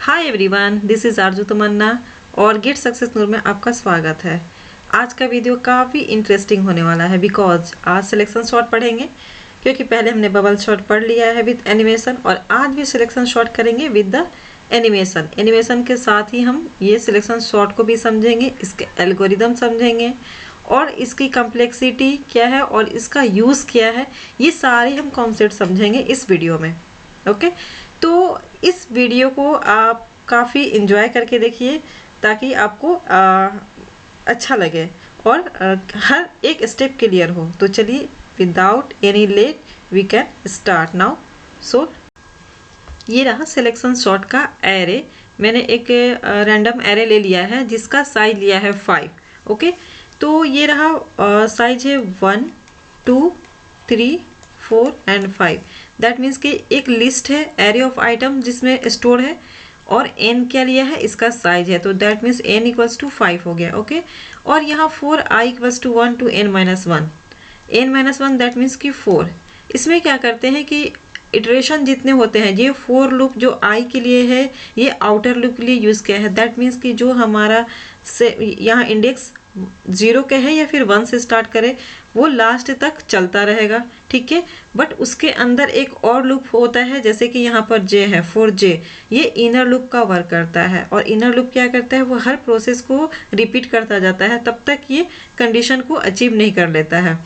Hi everyone, this is आरजू तमन्ना और get success नूर में आपका स्वागत है। आज का वीडियो काफ़ी इंटरेस्टिंग होने वाला है बिकॉज आज सिलेक्शन शॉट पढ़ेंगे, क्योंकि पहले हमने बबल शॉट पढ़ लिया है विद एनिमेशन और आज भी सिलेक्शन शॉट करेंगे विद द एनिमेशन। एनिमेशन के साथ ही हम ये सिलेक्शन शॉट को भी समझेंगे, इसके एल्गोरिदम समझेंगे और इसकी कम्प्लेक्सिटी क्या है और इसका यूज़ क्या है, ये सारे हम कॉन्सेप्ट समझेंगे इस वीडियो में। ओके, तो इस वीडियो को आप काफ़ी इन्जॉय करके देखिए ताकि आपको अच्छा लगे और हर एक स्टेप क्लियर हो। तो चलिए without any late we can start now. So ये रहा सिलेक्शन शॉट का एरे। मैंने एक रैंडम एरे ले लिया है जिसका साइज लिया है 5। ओके, तो ये रहा साइज है 1 2 3 4 एंड 5। दैट मीन्स कि एक लिस्ट है एरे ऑफ आइटम जिसमें स्टोर है और n क्या लिया है, इसका साइज है, तो that means n equals to 5 हो गया। ओके, और यहाँ 4 i equals to 1 to n minus 1, n minus 1 that means कि 4। इसमें क्या करते हैं कि इटरेशन जितने होते हैं, ये फोर लूप जो i के लिए है ये आउटर लूप के लिए यूज़ किया है। दैट मीन्स कि जो हमारा से यहाँ इंडेक्स 0 के है या फिर 1 से स्टार्ट करे वो लास्ट तक चलता रहेगा, ठीक है। बट उसके अंदर एक और लूप होता है, जैसे कि यहाँ पर j है 4j, ये इनर लूप का वर्क करता है और इनर लूप क्या करता है, वो हर प्रोसेस को रिपीट करता जाता है तब तक ये कंडीशन को अचीव नहीं कर लेता है।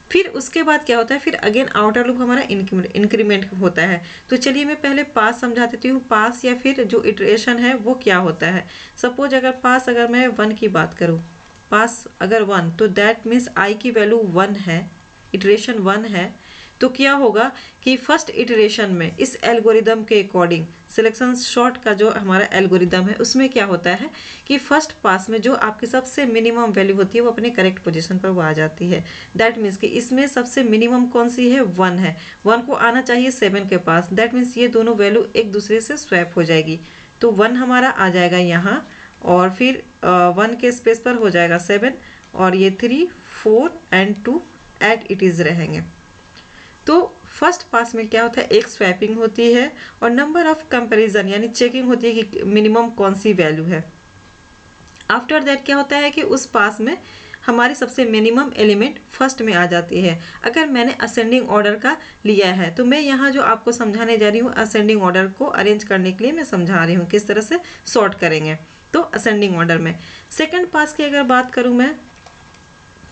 फिर उसके बाद क्या होता है, फिर अगेन आउटर लूप हमारा इंक्रीमेंट होता है। तो चलिए मैं पहले पास समझा देती हूँ, पास या फिर जो इटरेशन है वो क्या होता है। सपोज अगर मैं 1 की बात करूँ, पास अगर 1, तो दैट मीन्स i की वैल्यू 1 है, इटरेशन 1 है, तो क्या होगा कि फर्स्ट इटरेशन में इस एल्गोरिदम के अकॉर्डिंग सिलेक्शन शॉट का जो हमारा एल्गोरिदम है उसमें क्या होता है कि फर्स्ट पास में जो आपकी सबसे मिनिमम वैल्यू होती है वो अपने करेक्ट पोजीशन पर वो आ जाती है। दैट मीन्स कि इसमें सबसे मिनिमम कौन सी है, 1 है। 1 को आना चाहिए 7 के पास, दैट मीन्स ये दोनों वैल्यू एक दूसरे से स्वैप हो जाएगी, तो 1 हमारा आ जाएगा यहाँ और फिर 1 के स्पेस पर हो जाएगा 7 और ये 3 4 एंड 2 एट इट इज रहेंगे। तो फर्स्ट पास में क्या होता है, एक स्वैपिंग होती है और नंबर ऑफ कंपैरिजन यानी चेकिंग होती है कि मिनिमम कौन सी वैल्यू है। आफ्टर दैट क्या होता है कि उस पास में हमारी सबसे मिनिमम एलिमेंट फर्स्ट में आ जाती है। अगर मैंने असेंडिंग ऑर्डर का लिया है तो मैं यहाँ जो आपको समझाने जा रही हूँ, असेंडिंग ऑर्डर को अरेंज करने के लिए मैं समझा रही हूँ किस तरह से सॉर्ट करेंगे। तो असेंडिंग ऑर्डर में सेकंड पास की अगर बात करूं मैं,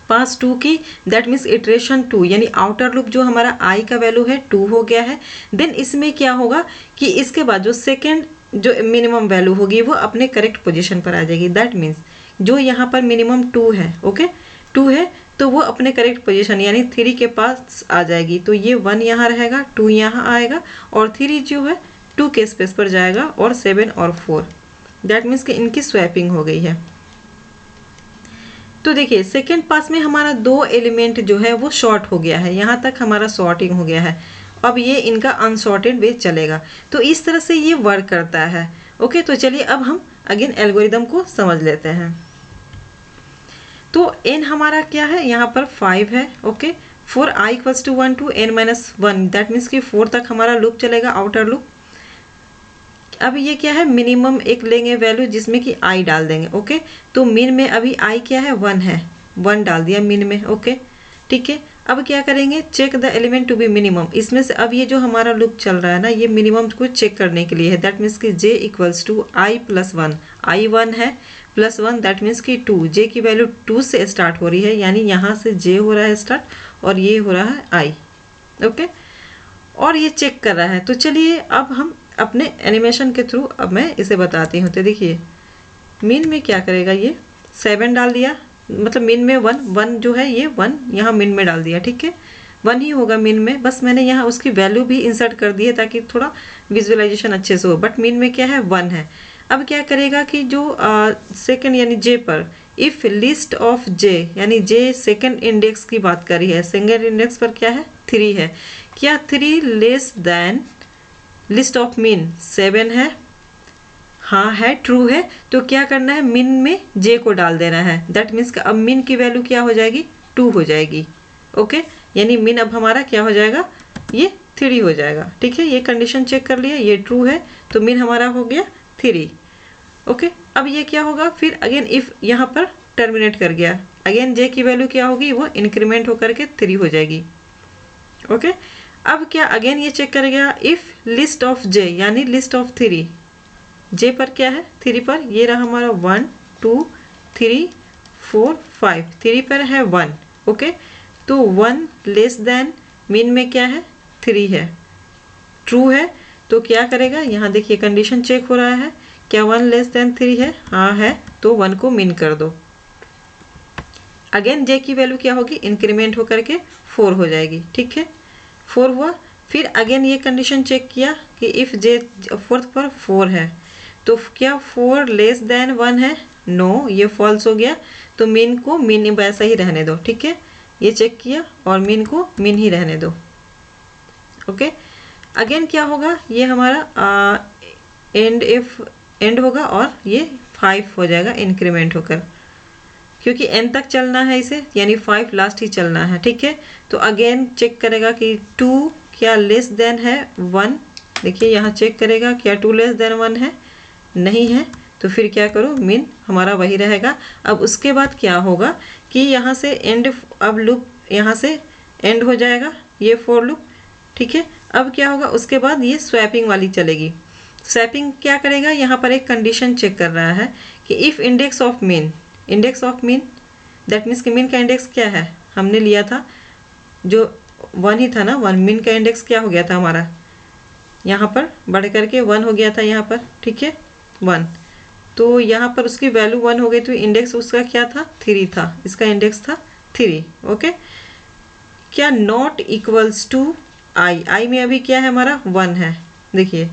पास 2 की, दैट मीन्स इटरेशन 2 यानी आउटर लूप जो हमारा i का वैल्यू है 2 हो गया है। देन इसमें क्या होगा कि इसके बाद जो सेकंड जो मिनिमम वैल्यू होगी वो अपने करेक्ट पोजीशन पर आ जाएगी। दैट मीन्स जो यहाँ पर मिनिमम 2 है, ओके 2 है, तो वो अपने करेक्ट पोजीशन यानी 3 के पास आ जाएगी। तो ये 1 यहाँ रहेगा, 2 यहाँ आएगा और 3 जो है 2 के स्पेस पर जाएगा और 7 और 4। दैट मीन्स कि इनकी स्वैपिंग हो गई है। तो देखिए सेकेंड पास में हमारा 2 एलिमेंट जो है वो शॉर्ट हो गया है, यहाँ तक हमारा सॉर्टिंग हो गया है। अब ये इनका अनसॉर्टेड वे चलेगा, तो इस तरह से ये वर्क करता है। ओके, तो चलिए अब हम अगेन एल्गोरिदम को समझ लेते हैं। तो n हमारा क्या है, यहाँ पर 5 है। Okay, 4 i equals to 1 to n minus 1, that means कि 4 तक हमारा लूप चलेगा, आउटर लूप। अब ये क्या है, मिनिमम एक लेंगे वैल्यू जिसमें कि i डाल देंगे। ओके, तो मिन में अभी i क्या है, 1 है, 1 डाल दिया मिन में। ओके, ठीक है। अब क्या करेंगे, check the element to be minimum. इसमें से अब ये जो हमारा लूप चल रहा है ना, ये मिनिमम को चेक करने के लिए है। दैट मीन्स कि j equals to i plus 1, i 1 है प्लस 1, दैट मीन्स कि 2, j की वैल्यू 2 से स्टार्ट हो रही है, यानी यहाँ से j हो रहा है स्टार्ट और ये हो रहा है i। ओके, और ये चेक कर रहा है। तो चलिए अब हम अपने एनिमेशन के थ्रू अब मैं इसे बताती हूँ। तो देखिए मिन में क्या करेगा, ये 7 डाल दिया, मतलब मिन में 1 जो है ये 1 यहाँ मिन में डाल दिया, ठीक है। 1 ही होगा मिन में, बस मैंने यहाँ उसकी वैल्यू भी इंसर्ट कर दी है ताकि थोड़ा विजुअलाइजेशन अच्छे से हो। बट मिन में क्या है, 1 है। अब क्या करेगा कि जो सेकंड यानी j पर इफ लिस्ट ऑफ j यानी j सेकंड इंडेक्स की बात करी है, सेकंड इंडेक्स पर क्या है 3 है, क्या 3 लेस देन लिस्ट ऑफ मिन 7 है, हाँ है, ट्रू है। तो क्या करना है, मिन में j को डाल देना है। दैट मीन्स अब मिन की वैल्यू क्या हो जाएगी, 2 हो जाएगी। ओके, यानी मिन अब हमारा क्या हो जाएगा, ये 3 हो जाएगा, ठीक है। ये कंडीशन चेक कर लिया, ये ट्रू है तो मिन हमारा हो गया 3। ओके, अब ये क्या होगा, फिर अगेन इफ यहाँ पर टर्मिनेट कर गया, अगेन जे की वैल्यू क्या होगी, वो इंक्रीमेंट होकर के 3 हो जाएगी। ओके, अब क्या अगेन ये चेक करेगा इफ लिस्ट ऑफ जे यानी लिस्ट ऑफ 3, जे पर क्या है 3 पर, ये रहा हमारा 1 2 3 4 5, 3 पर है 1। ओके, तो 1 लेस देन मीन में क्या है 3 है, ट्रू है, तो क्या करेगा, यहाँ देखिए कंडीशन चेक हो रहा है, क्या 1 लेस देन 3 है, हाँ है, तो 1 को मीन कर दो। अगेन जे की वैल्यू क्या होगी, इंक्रीमेंट होकर के 4 हो जाएगी। ठीक है, 4 हुआ, फिर अगेन ये कंडीशन चेक किया कि इफ जे फोर्थ पर 4 है, तो क्या 4 लेस देन 1 है, नो, ये फॉल्स हो गया, तो मीन को मीन वैसा ही रहने दो। ठीक है, ये चेक किया और मीन को मीन ही रहने दो। ओके, अगेन क्या होगा, ये हमारा एंड होगा और ये 5 हो जाएगा इंक्रीमेंट होकर, क्योंकि n तक चलना है इसे, यानी 5 लास्ट ही चलना है। ठीक है, तो अगेन चेक करेगा कि 2 क्या लेस देन है 1, देखिए यहाँ चेक करेगा क्या 2 लेस देन 1 है, नहीं है, तो फिर क्या करो, मीन हमारा वही रहेगा। अब उसके बाद क्या होगा कि यहाँ से एंड, अब लूप यहाँ से एंड हो जाएगा ये फॉर लूप। ठीक है, अब क्या होगा, उसके बाद ये स्वैपिंग वाली चलेगी। स्वैपिंग क्या करेगा, यहाँ पर एक कंडीशन चेक कर रहा है कि if index of mean, index of mean that means कि मीन का इंडेक्स क्या है, हमने लिया था जो 1 ही था ना, 1, मीन का इंडेक्स क्या हो गया था हमारा, यहाँ पर बढ़ करके 1 हो गया था यहाँ पर। ठीक है, 1, तो यहाँ पर उसकी वैल्यू 1 हो गई, तो इंडेक्स उसका क्या था, 3 था, इसका इंडेक्स था 3। ओके, क्या नॉट इक्वल्स टू आई में अभी क्या है हमारा 1 है, देखिए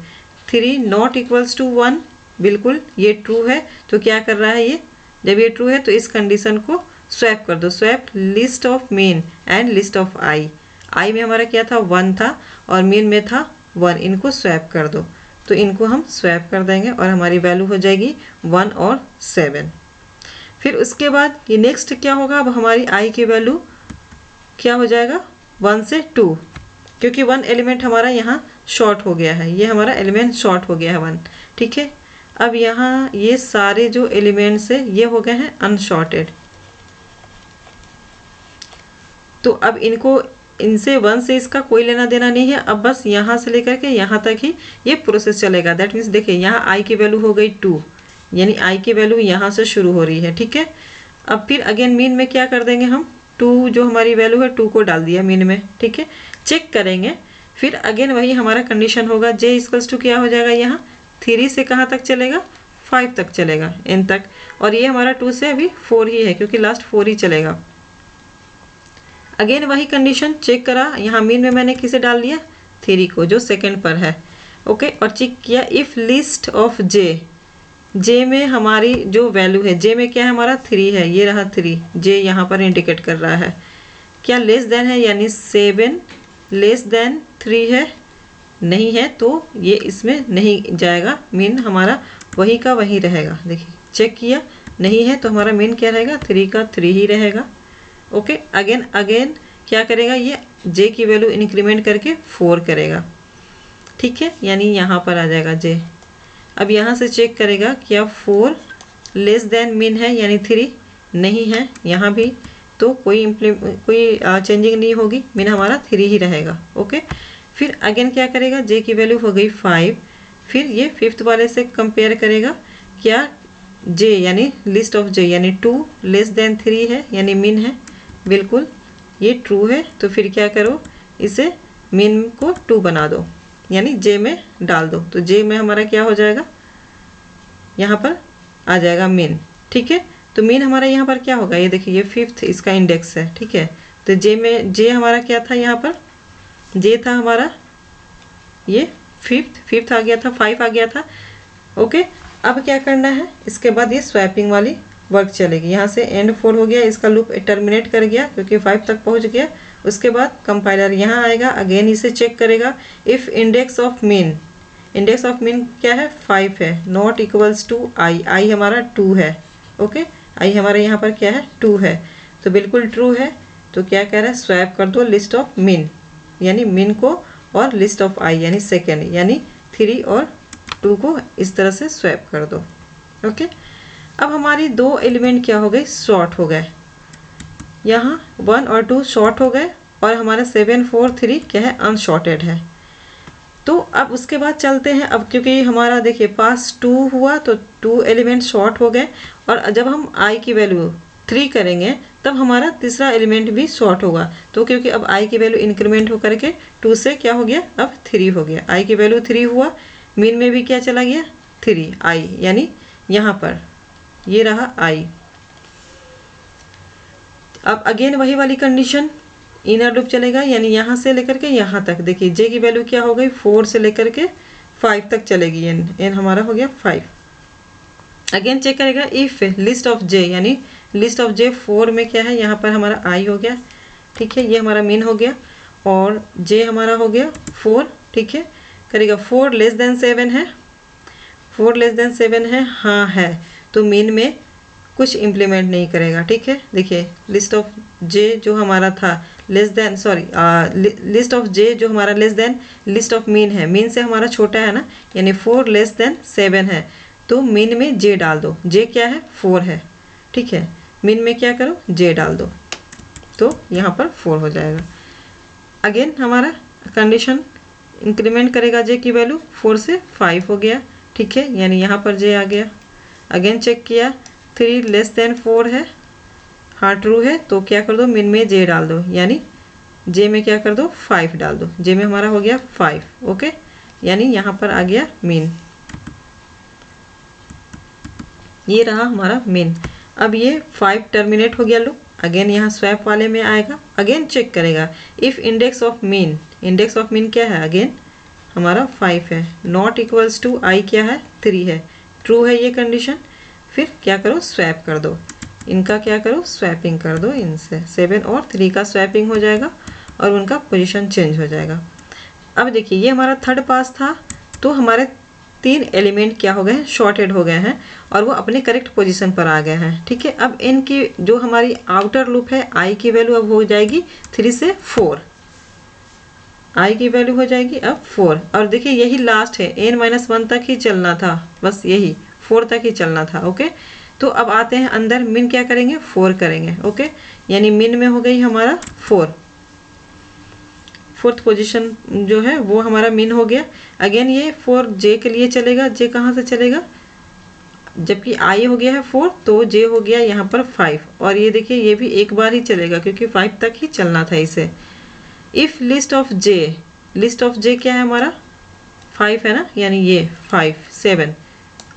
3 नॉट इक्वल्स टू 1, बिल्कुल ये ट्रू है, तो क्या कर रहा है ये, जब ये ट्रू है तो इस कंडीशन को स्वैप कर दो, swap list of mean and list of I में हमारा क्या था 1 था और मीन में था 1, इनको स्वैप कर दो, तो इनको हम स्वैप कर देंगे और हमारी वैल्यू हो जाएगी 1 और 7। फिर उसके बाद ये नेक्स्ट क्या होगा, अब हमारी आई की वैल्यू क्या हो जाएगा 1 से 2, क्योंकि 1 एलिमेंट हमारा यहाँ शॉर्ट हो गया है, ये हमारा एलिमेंट शॉर्ट हो गया है 1। ठीक है, अब यहाँ ये सारे जो एलिमेंट्स है ये हो गए हैं अनशॉर्टेड, तो अब इनको इनसे 1 से इसका कोई लेना देना नहीं है, अब बस यहाँ से लेकर के यहाँ तक ही ये प्रोसेस चलेगा। दैट मीन्स देखिए यहाँ आई की वैल्यू हो गई 2, यानी आई की वैल्यू यहाँ से शुरू हो रही है। ठीक है, अब फिर अगेन मीन में क्या कर देंगे हम, 2 जो हमारी वैल्यू है 2 को डाल दिया मीन में। ठीक है, चेक करेंगे, फिर अगेन वही हमारा कंडीशन होगा, जे इक्वल्स टू क्या हो जाएगा, यहाँ 3 से कहाँ तक चलेगा, 5 तक चलेगा, n तक, और ये हमारा 2 से अभी 4 ही है, क्योंकि लास्ट 4 ही चलेगा। अगेन वही कंडीशन चेक करा, यहाँ मीन में मैंने किसे डाल दिया 3 को, जो सेकंड पर है। ओके, और चेक किया इफ लिस्ट ऑफ जे में हमारी जो वैल्यू है, जे में क्या है हमारा 3 है, ये रहा 3, जे यहाँ पर इंडिकेट कर रहा है, क्या लेस देन है, यानी 7 लेस देन 3 है, नहीं है, तो ये इसमें नहीं जाएगा, मीन हमारा वही का वही रहेगा। देखिए चेक किया, नहीं है, तो हमारा मीन क्या रहेगा, 3 का 3 ही रहेगा। ओके, अगेन क्या करेगा, ये जे की वैल्यू इंक्रीमेंट करके 4 करेगा। ठीक है, यानी यहाँ पर आ जाएगा जे। अब यहाँ से चेक करेगा क्या 4 लेस देन मीन है, यानी 3 नहीं है, यहाँ भी तो कोई चेंजिंग नहीं होगी, मीन हमारा 3 ही रहेगा। ओके, फिर अगेन क्या करेगा, जे की वैल्यू हो गई 5, फिर ये 5th वाले से कंपेयर करेगा, क्या जे यानी लिस्ट ऑफ जे यानी 2 लेस देन 3 है, यानी मीन है, बिल्कुल ये ट्रू है, तो फिर क्या करो, इसे मीन को 2 बना दो, यानी जे में डाल दो, तो जे में हमारा क्या हो जाएगा, यहाँ पर आ जाएगा मीन। ठीक है, तो मीन हमारा यहाँ पर क्या होगा, ये देखिए ये 5th इसका इंडेक्स है। ठीक है, तो जे में जे हमारा क्या था, यहाँ पर जे था हमारा ये 5th आ गया था, 5 आ गया था। ओके, अब क्या करना है, इसके बाद ये स्वैपिंग वाली वर्क चलेगी, यहाँ से एंड 4 हो गया, इसका लूप टर्मिनेट कर गया क्योंकि 5 तक पहुँच गया। उसके बाद कंपाइलर यहाँ आएगा, अगेन इसे चेक करेगा, इफ़ इंडेक्स ऑफ मीन क्या है 5 है, नॉट इक्वल्स टू आई हमारा 2 है। ओके, आई हमारा यहाँ पर क्या है 2 है, तो बिल्कुल ट्रू है, तो क्या कह रहा है, स्वैप कर दो लिस्ट ऑफ मीन, यानी मीन को और लिस्ट ऑफ आई यानी सेकेंड, यानी 3 और 2 को इस तरह से स्वैप कर दो। ओके, अब हमारी 2 एलिमेंट क्या हो गए, शॉर्ट हो गए। यहाँ 1 और 2 शॉर्ट हो गए और हमारा 7 4 3 क्या है, अनशॉर्टेड है। तो अब उसके बाद चलते हैं, अब क्योंकि हमारा देखिए पास 2 हुआ तो 2 एलिमेंट शॉर्ट हो गए, और जब हम i की वैल्यू 3 करेंगे तब हमारा तीसरा एलिमेंट भी शॉर्ट होगा। तो क्योंकि अब i की वैल्यू इंक्रीमेंट हो करके 2 से क्या हो गया, अब 3 हो गया। i की वैल्यू 3 हुआ, मीन में भी क्या चला गया, 3 i, यानी यहाँ पर ये रहा i। अब अगेन वही वाली कंडीशन, इनर लूप चलेगा, यानी यहाँ से लेकर के यहाँ तक। देखिए j की वैल्यू क्या हो गई, 4 से लेकर के 5 तक चलेगी, n हमारा हो गया 5। अगेन चेक करेगा इफ लिस्ट ऑफ j, यानी लिस्ट ऑफ j 4 में क्या है, यहाँ पर हमारा i हो गया। ठीक है, ये हमारा मीन हो गया और j हमारा हो गया 4। ठीक है, करेगा 4 लेस देन 7 है, 4 लेस देन 7 है, हाँ है, तो मीन में कुछ इम्प्लीमेंट नहीं करेगा। ठीक है, देखिए लिस्ट ऑफ j जो हमारा था less than, sorry list of j जो हमारा less than list of mean है, मीन से हमारा छोटा है ना, यानी 4 लेस देन 7 है, तो मीन में j डाल दो। j क्या है, 4 है। ठीक है, मीन में क्या करो, j डाल दो, तो यहाँ पर 4 हो जाएगा। अगेन हमारा कंडीशन इंक्रीमेंट करेगा j की वैल्यू, 4 से 5 हो गया। ठीक है, यानी यहाँ पर j आ गया। अगेन चेक किया 3 लेस देन 4 है, हाँ ट्रू है, तो क्या कर दो, मीन में j डाल दो, यानी j में क्या कर दो, 5 डाल दो। j में हमारा हो गया 5। ओके, यानी यहाँ पर आ गया मीन, ये रहा हमारा मीन। अब ये 5 टर्मिनेट हो गया लूप। अगेन यहाँ स्वैप वाले में आएगा, अगेन चेक करेगा if index of mean, index of mean क्या है, अगेन हमारा 5 है, नॉट इक्वल्स टू i क्या है, 3 है, ट्रू है ये कंडीशन। फिर क्या करो, स्वैप कर दो, इनका क्या करो, स्वैपिंग कर दो, इनसे 7 और 3 का स्वैपिंग हो जाएगा और उनका पोजीशन चेंज हो जाएगा। अब देखिए ये हमारा थर्ड पास था, तो हमारे 3 एलिमेंट क्या हो गए हैं, शॉर्टेड हो गए हैं और वो अपने करेक्ट पोजीशन पर आ गए हैं। ठीक है, अब इनकी जो हमारी आउटर लूप है, i की वैल्यू अब हो जाएगी 3 से 4, i की वैल्यू हो जाएगी अब 4। और देखिए यही लास्ट है, n-1 तक ही चलना था, बस यही 4 तक ही चलना था। ओके, तो अब आते हैं अंदर, मिन क्या करेंगे, 4 करेंगे। ओके, यानी मिन में हो गई हमारा 4, फोर्थ पोजीशन जो है वो हमारा मिन हो गया। अगेन ये 4 j के लिए चलेगा, j कहाँ से चलेगा, जबकि i हो गया है 4, तो j हो गया यहाँ पर 5, और ये देखिए ये भी एक बार ही चलेगा क्योंकि 5 तक ही चलना था इसे। If list of j, list of j क्या है हमारा, 5 है ना, यानी ये 5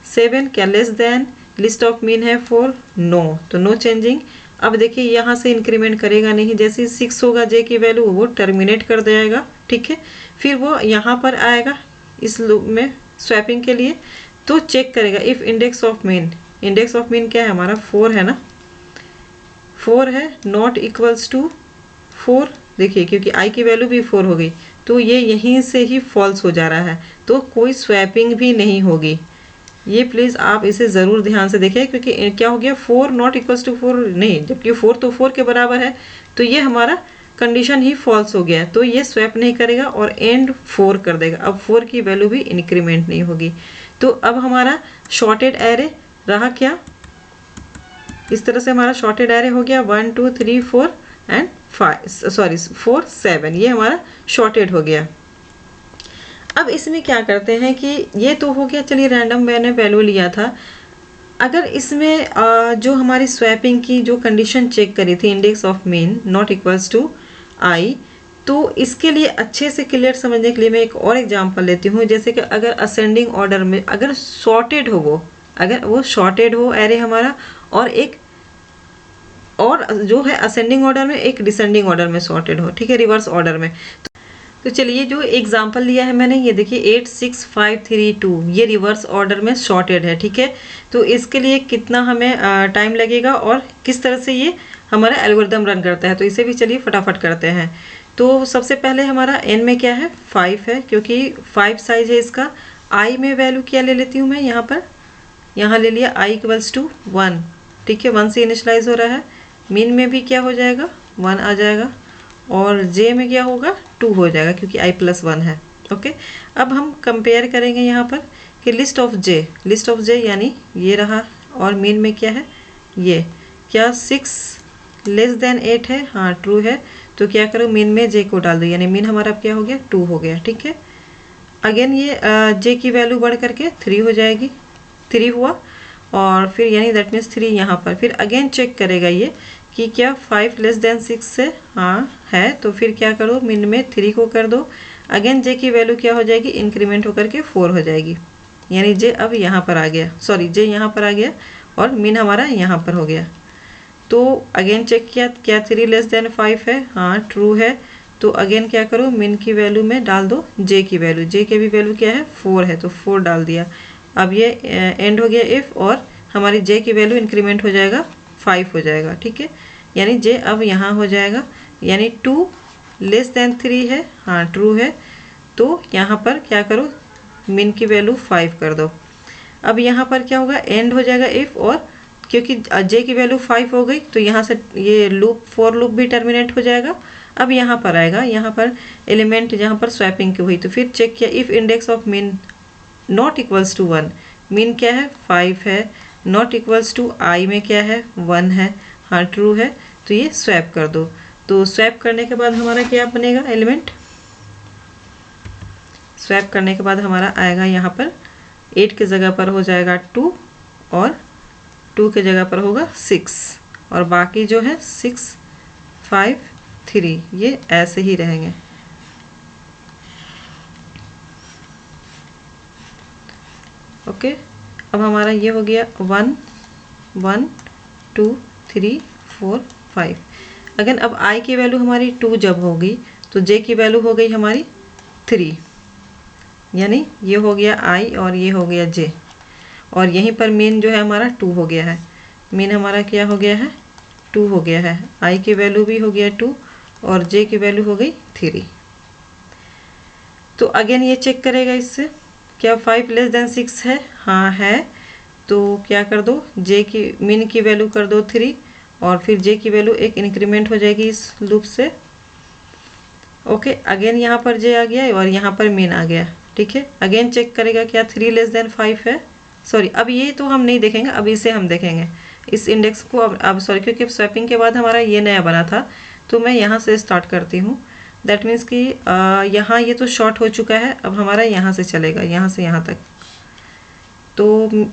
7 क्या less than list of mean है 4, नो, तो नो चेंजिंग। अब देखिए यहाँ से इंक्रीमेंट करेगा नहीं, जैसे 6 होगा j की वैल्यू वो टर्मिनेट कर देगा। ठीक है, फिर वो यहाँ पर आएगा इस लूप में स्वैपिंग के लिए, तो चेक करेगा if index of mean, index of mean क्या है हमारा, 4 है ना, 4 है, नॉट इक्वल्स टू 4। देखिए क्योंकि i की वैल्यू भी 4 हो गई, तो ये यहीं से ही फॉल्स हो जा रहा है, तो कोई स्वैपिंग भी नहीं होगी। ये प्लीज़ आप इसे ज़रूर ध्यान से देखें, क्योंकि क्या हो गया, 4 नॉट इक्वल्स टू 4 नहीं, जबकि 4 तो 4 के बराबर है, तो ये हमारा कंडीशन ही फॉल्स हो गया, तो ये स्वैप नहीं करेगा और एंड 4 कर देगा। अब 4 की वैल्यू भी इंक्रीमेंट नहीं होगी। तो अब हमारा शॉर्टेड एरे रहा क्या, इस तरह से हमारा शॉर्टेड एरे हो गया 1 2 3 4 एंड 5, सॉरी 4 7, ये हमारा शॉर्टेड हो गया। अब इसमें क्या करते हैं कि ये तो हो गया, चलिए रैंडम मैंने वैल्यू लिया था। अगर इसमें जो हमारी स्वैपिंग की जो कंडीशन चेक करी थी, index of min not equals to i, तो इसके लिए अच्छे से क्लियर समझने के लिए मैं एक और एग्जांपल लेती हूँ। जैसे कि अगर असेंडिंग ऑर्डर में अगर सॉर्टेड हो वो, अगर वो सॉर्टेड हो एरे हमारा, और एक और जो है असेंडिंग ऑर्डर में, एक डिसेंडिंग ऑर्डर में सॉर्टेड हो, ठीक है, रिवर्स ऑर्डर में। तो चलिए जो एग्जांपल लिया है मैंने, ये देखिए 8 6 5 3 2, ये रिवर्स ऑर्डर में सॉर्टेड है। ठीक है, तो इसके लिए कितना हमें टाइम लगेगा और किस तरह से ये हमारा एल्गोरिदम रन करता है, तो इसे भी चलिए फटाफट करते हैं। तो सबसे पहले हमारा n में क्या है, 5 है, क्योंकि 5 साइज है इसका। i में वैल्यू क्या ले लेती हूँ मैं, यहाँ पर यहाँ ले लिया i इक्वल्स टू 1। ठीक है, 1 से इनिशलाइज हो रहा है। मीन में भी क्या हो जाएगा, 1 आ जाएगा, और j में क्या होगा, 2 हो जाएगा क्योंकि i+1 है। ओके, अब हम कंपेयर करेंगे यहाँ पर कि लिस्ट ऑफ जे यानी ये रहा, और मीन में क्या है ये, क्या 6 लेस देन 8 है, हाँ ट्रू है, तो क्या करो मीन में जे को डाल दो, यानी मीन हमारा क्या हो गया 2 हो गया। ठीक है, अगेन ये जे की वैल्यू बढ़ करके 3 हो जाएगी, 3 हुआ, और फिर यानी दैट मीन्स 3 यहाँ पर, फिर अगेन चेक करेगा ये कि क्या 5 लेस देन 6 है, हाँ है, तो फिर क्या करो मीन में 3 को कर दो, अगेन जे की वैल्यू क्या हो जाएगी इंक्रीमेंट होकर के 4 हो जाएगी, यानी जे अब यहाँ पर आ गया, सॉरी जे यहाँ पर आ गया और मीन हमारा यहाँ पर हो गया। तो अगेन चेक किया, क्या 3 लेस देन 5 है, हाँ ट्रू है, तो अगेन क्या करो मीन की वैल्यू में डाल दो जे की वैल्यू, जे की भी वैल्यू क्या है 4 है, तो 4 डाल दिया। अब ये एंड हो गया इफ़, और हमारी जे की वैल्यू इंक्रीमेंट हो जाएगा 5 हो जाएगा। ठीक है, यानी जे अब यहाँ हो जाएगा, यानी 2 लेस देन 3 है, हाँ ट्रू है, तो यहाँ पर क्या करो मीन की वैल्यू 5 कर दो। अब यहाँ पर क्या होगा एंड हो जाएगा इफ़, और क्योंकि जे की वैल्यू 5 हो गई तो यहाँ से ये लूप फॉर लूप भी टर्मिनेट हो जाएगा। अब यहाँ पर आएगा, यहाँ पर एलिमेंट जहाँ पर स्वैपिंग की हुई, तो फिर चेक किया if index of min not equals to 1, min क्या है 5 है, नॉट इक्वल्स टू आई में क्या है 1 है, हाँ ट्रू है, तो ये स्वैप कर दो। तो स्वैप करने के बाद हमारा क्या बनेगा एलिमेंट, स्वैप करने के बाद हमारा आएगा यहाँ पर 8 की जगह पर हो जाएगा 2, और 2 की जगह पर होगा 6, और बाकी जो है 6 5 3 ये ऐसे ही रहेंगे। ओके, अब हमारा ये हो गया 1 1 2 3 4 5। अगेन अब आई की वैल्यू हमारी 2 जब होगी तो जे की वैल्यू हो गई हमारी 3, यानी ये हो गया आई और ये हो गया जे, और यहीं पर मीन जो है हमारा 2 हो गया है, मीन हमारा क्या हो गया है 2 हो गया है, आई की वैल्यू भी हो गया 2 और जे की वैल्यू हो गई 3। तो अगेन ये चेक करेगा इससे, क्या 5 लेस देन 6 है, हाँ है, तो क्या कर दो जे की मीन की वैल्यू कर दो 3, और फिर जे की वैल्यू एक इंक्रीमेंट हो जाएगी इस लूप से। ओके, अगेन यहाँ पर जे आ गया और यहाँ पर मीन आ गया। ठीक है, अगेन चेक करेगा क्या 3 लेस देन 5 है, सॉरी अब ये तो हम नहीं देखेंगे, अब इसे हम देखेंगे इस इंडेक्स को। अब सॉरी क्योंकि स्वैपिंग के बाद हमारा ये नया बना था, तो मैं यहाँ से स्टार्ट करती हूँ। दैट मीन्स कि यहाँ ये तो शॉर्ट हो चुका है, अब हमारा यहाँ से चलेगा, यहाँ से यहाँ तक। तो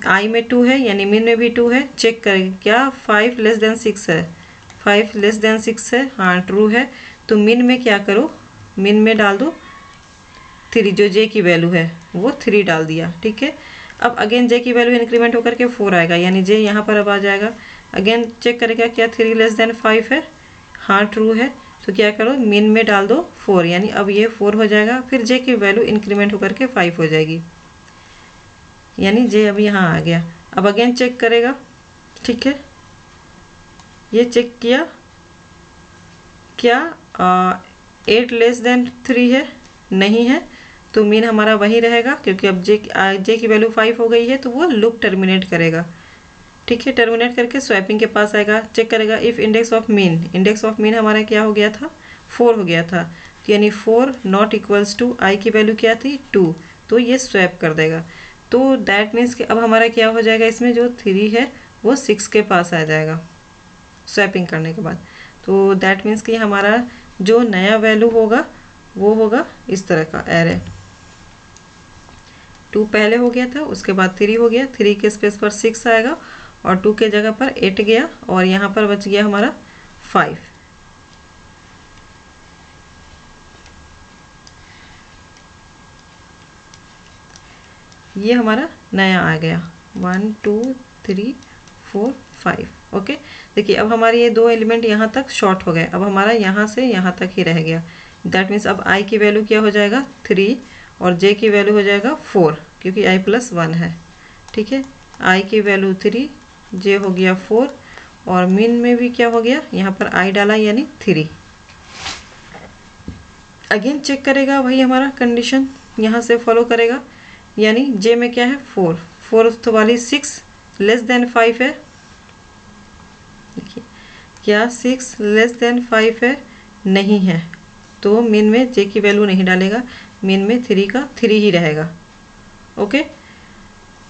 आई में 2 है यानी मीन में भी 2 है, चेक करें क्या 5 लेस देन 6 है, 5 लेस देन 6 है, हाँ ट्रू है, तो मीन में क्या करो मीन में डाल दो 3, जो जे की वैल्यू है वो 3 डाल दिया। ठीक है, अब अगेन जे की वैल्यू इंक्रीमेंट होकर के 4 आएगा, यानी जे यहाँ पर अब आ जाएगा। अगेन चेक करेगा क्या 3 लेस देन 5 है, हाँ ट्रू है, तो क्या करो मीन में डाल दो 4, यानी अब ये 4 हो जाएगा, फिर जे की वैल्यू इंक्रीमेंट होकर के 5 हो जाएगी, यानी जे अब यहाँ आ गया। अब अगेन चेक करेगा, ठीक है, ये चेक किया क्या 8 लेस देन 3 है, नहीं है, तो मीन हमारा वही रहेगा, क्योंकि अब जे की वैल्यू 5 हो गई है तो वो लूप टर्मिनेट करेगा। ठीक है, टर्मिनेट करके स्वैपिंग के पास आएगा, चेक करेगा if index of mean, index of mean हमारा क्या हो गया था 4 हो गया था, यानी 4 नॉट इक्वल्स टू आई की वैल्यू क्या थी 2, तो ये स्वैप कर देगा। तो दैट मीन्स कि अब हमारा क्या हो जाएगा, इसमें जो 3 है वो 6 के पास आ जाएगा स्वैपिंग करने के बाद। तो दैट मीन्स कि हमारा जो नया वैल्यू होगा वो होगा इस तरह का एरे, 2 पहले हो गया था, उसके बाद 3 हो गया, 3 के स्पेस पर 6 आएगा और 2 के जगह पर 8 गया, और यहाँ पर बच गया हमारा 5। ये हमारा नया आ गया 1 2 3 4 5। ओके, देखिए अब हमारे ये 2 एलिमेंट यहाँ तक शॉर्ट हो गए, अब हमारा यहाँ से यहाँ तक ही रह गया। दैट मीन्स अब आई की वैल्यू क्या हो जाएगा 3 और जे की वैल्यू हो जाएगा 4, क्योंकि आई प्लस 1 है। ठीक है, आई की वैल्यू 3, जे हो गया 4, और मीन में भी क्या हो गया, यहाँ पर आई डाला यानी 3। अगेन चेक करेगा, वही हमारा कंडीशन यहाँ से फॉलो करेगा, यानी जे में क्या है 4, 4th वाली 6 लेस देन 5 है, देखिए क्या 6 लेस देन 5 है, नहीं है, तो मीन में जे की वैल्यू नहीं डालेगा, मीन में 3 का 3 ही रहेगा। ओके,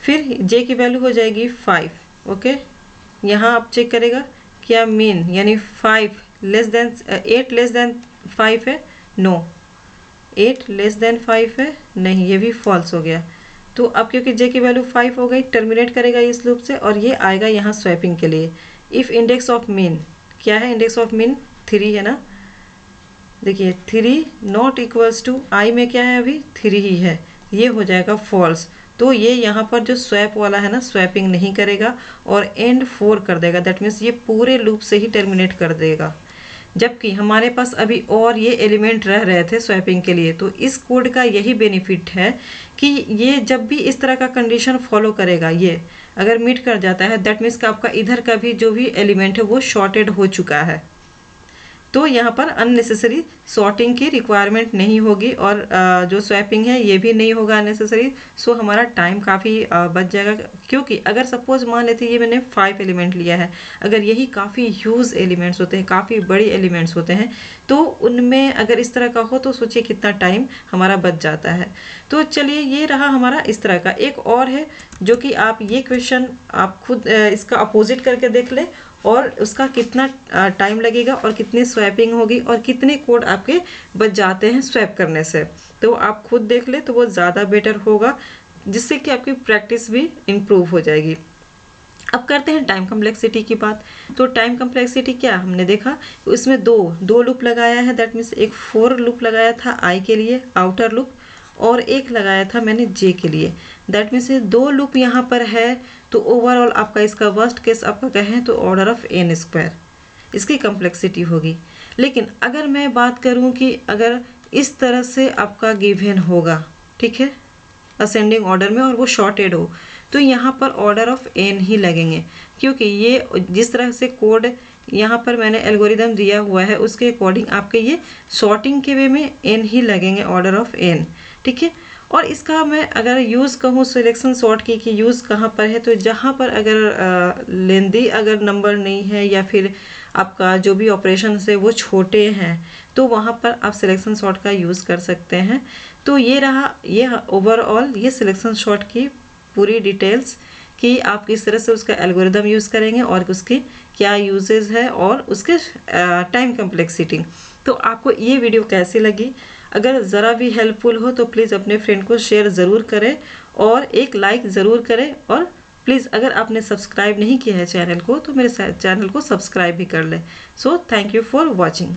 फिर जे की वैल्यू हो जाएगी 5। ओके, यहाँ आप चेक करेगा क्या मीन यानी 8 लेस देन 5 है, नो 8 लेस देन 5 है, नहीं, ये भी फॉल्स हो गया। तो अब क्योंकि जे की वैल्यू 5 हो गई, टर्मिनेट करेगा इस लूप से और ये आएगा यहाँ स्वैपिंग के लिए। इफ इंडेक्स ऑफ मीन क्या है, इंडेक्स ऑफ मीन 3 है ना, देखिए 3 नॉट इक्वल्स टू आई में क्या है अभी 3 ही है, ये हो जाएगा फॉल्स। तो ये यहाँ पर जो स्वैप वाला है ना, स्वैपिंग नहीं करेगा और एंड 4 कर देगा, दैट मीन्स ये पूरे लूप से ही टर्मिनेट कर देगा। जबकि हमारे पास अभी और ये एलिमेंट रह रहे थे स्वैपिंग के लिए। तो इस कोड का यही बेनिफिट है कि ये जब भी इस तरह का कंडीशन फॉलो करेगा, ये अगर मीट कर जाता है, दैट मीन्स का आपका इधर का भी जो भी एलिमेंट है वो शॉर्टेड हो चुका है। तो यहाँ पर अननेसेसरी सॉर्टिंग की रिक्वायरमेंट नहीं होगी और जो स्वैपिंग है ये भी नहीं होगा अननेसेसरी। सो हमारा टाइम काफ़ी बच जाएगा, क्योंकि अगर सपोज मान लेते ये मैंने 5 एलिमेंट लिया है, अगर यही काफ़ी ह्यूज एलिमेंट्स होते हैं, काफ़ी बड़ी एलिमेंट्स होते हैं, तो उनमें अगर इस तरह का हो तो सोचिए कितना टाइम हमारा बच जाता है। तो चलिए, ये रहा हमारा इस तरह का। एक और है जो कि आप ये क्वेश्चन आप खुद इसका अपोजिट करके देख लें और उसका कितना टाइम लगेगा और कितनी स्वैपिंग होगी और कितने कोड आपके बच जाते हैं स्वैप करने से। तो आप खुद देख ले तो वो ज़्यादा बेटर होगा, जिससे कि आपकी प्रैक्टिस भी इम्प्रूव हो जाएगी। अब करते हैं टाइम कम्प्लेक्सिटी की बात। तो टाइम कम्प्लेक्सिटी क्या हमने देखा, इसमें दो लूप लगाया है, दैट मीन्स एक 4 लूप लगाया था आई के लिए आउटर लूप, और एक लगाया था मैंने जे के लिए, दैट मीन्स 2 लूप यहाँ पर है। तो ओवरऑल आपका इसका वर्स्ट केस आपका कहें तो ऑर्डर ऑफ n स्क्वायर इसकी कम्प्लेक्सिटी होगी। लेकिन अगर मैं बात करूँ कि अगर इस तरह से आपका गिवन होगा, ठीक है, असेंडिंग ऑर्डर में, और वो शॉर्टेड हो, तो यहाँ पर ऑर्डर ऑफ n ही लगेंगे, क्योंकि ये जिस तरह से कोड यहाँ पर मैंने एल्गोरिदम दिया हुआ है उसके अकॉर्डिंग आपके ये सॉर्टिंग के वे में n ही लगेंगे, ऑर्डर ऑफ n, ठीक है। और इसका मैं अगर यूज़ कहूँ सिलेक्शन सॉर्ट की कि यूज़ कहाँ पर है, तो जहाँ पर अगर लेंदी अगर नंबर नहीं है या फिर आपका जो भी ऑपरेशन है वो छोटे हैं, तो वहाँ पर आप सिलेक्शन सॉर्ट का यूज़ कर सकते हैं। तो ये रहा ये ओवरऑल ये सिलेक्शन सॉर्ट की पूरी डिटेल्स कि आप किस तरह से उसका एल्गोरिदम यूज़ करेंगे और उसकी क्या यूजेस है और उसके टाइम कम्प्लेक्सिटी। तो आपको ये वीडियो कैसी लगी, अगर ज़रा भी हेल्पफुल हो तो प्लीज़ अपने फ्रेंड को शेयर ज़रूर करें और एक लाइक ज़रूर करें। और प्लीज़ अगर आपने सब्सक्राइब नहीं किया है चैनल को तो मेरे चैनल को सब्सक्राइब भी कर लें। So thank you for watching.